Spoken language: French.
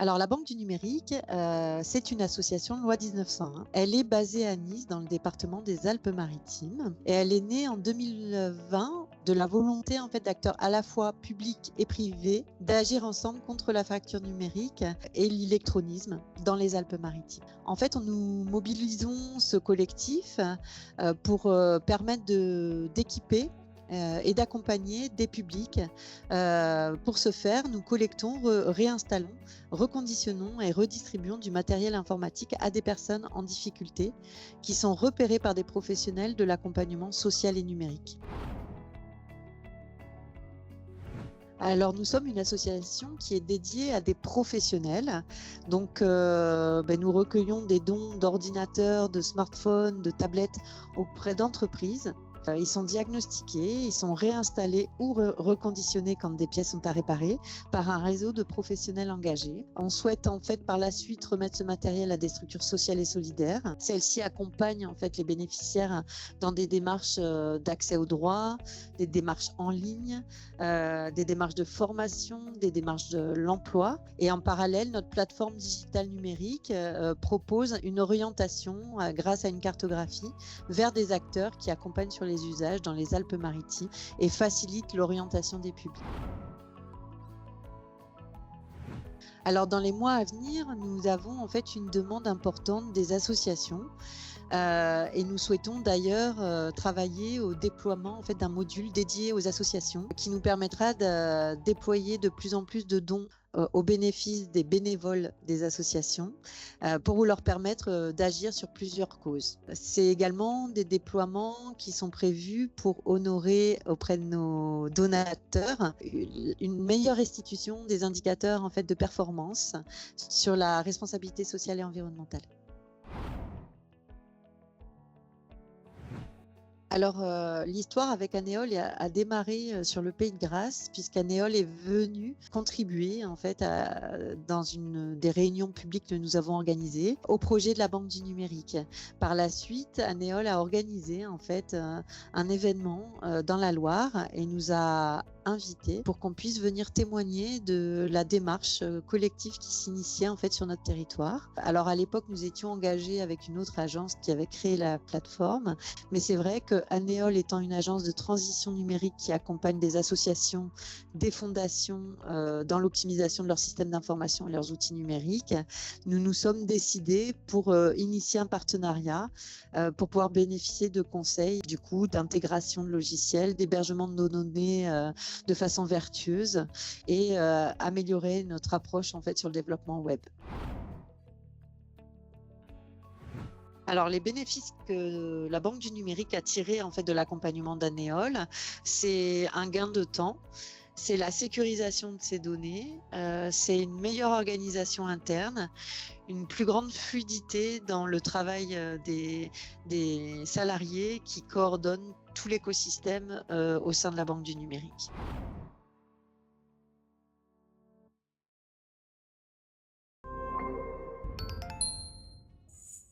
Alors la Banque du numérique, c'est une association loi 1901. Elle est basée à Nice, dans le département des Alpes-Maritimes, et elle est née en 2020 de la volonté en fait d'acteurs à la fois publics et privés d'agir ensemble contre la fracture numérique et l'électronisme dans les Alpes-Maritimes. En fait, nous mobilisons ce collectif pour permettre d'équiper et d'accompagner des publics. Pour ce faire, nous collectons, réinstallons, reconditionnons et redistribuons du matériel informatique à des personnes en difficulté qui sont repérées par des professionnels de l'accompagnement social et numérique. Alors, nous sommes une association qui est dédiée à des professionnels. Donc, nous recueillons des dons d'ordinateurs, de smartphones, de tablettes auprès d'entreprises. Ils sont diagnostiqués, ils sont réinstallés ou reconditionnés quand des pièces sont à réparer par un réseau de professionnels engagés. On souhaite en fait par la suite remettre ce matériel à des structures sociales et solidaires. Celles-ci accompagnent en fait les bénéficiaires dans des démarches d'accès aux droits, des démarches en ligne, des démarches de formation, des démarches de l'emploi. Et en parallèle, notre plateforme digitale numérique propose une orientation grâce à une cartographie vers des acteurs qui accompagnent sur les usages dans les Alpes-Maritimes et facilitent l'orientation des publics. Alors dans les mois à venir, nous avons en fait une demande importante des associations et nous souhaitons d'ailleurs travailler au déploiement en fait d'un module dédié aux associations qui nous permettra de déployer de plus en plus de dons au bénéfice des bénévoles des associations pour leur permettre d'agir sur plusieurs causes. C'est également des déploiements qui sont prévus pour honorer auprès de nos donateurs une meilleure restitution des indicateurs en fait de performance sur la responsabilité sociale et environnementale. Alors, l'histoire avec Anéole a démarré sur le Pays de Grâce, puisqu'Anéole est venue contribuer en fait dans une des réunions publiques que nous avons organisées au projet de la Banque du numérique. Par la suite, Anéole a organisé en fait un événement dans la Loire et nous a invités pour qu'on puisse venir témoigner de la démarche collective qui s'initiait en fait sur notre territoire. Alors à l'époque, nous étions engagés avec une autre agence qui avait créé la plateforme, mais c'est vrai que Anéole étant une agence de transition numérique qui accompagne des associations, des fondations dans l'optimisation de leur système d'information et leurs outils numériques, nous nous sommes décidés pour initier un partenariat pour pouvoir bénéficier de conseils, du coup, d'intégration de logiciels, d'hébergement de nos données de façon vertueuse et améliorer notre approche en fait sur le développement web. Alors, les bénéfices que la Banque du numérique a tirés en fait de l'accompagnement d'Anéole, c'est un gain de temps, c'est la sécurisation de ces données, c'est une meilleure organisation interne, une plus grande fluidité dans le travail des salariés qui coordonnent tout l'écosystème au sein de la Banque du numérique.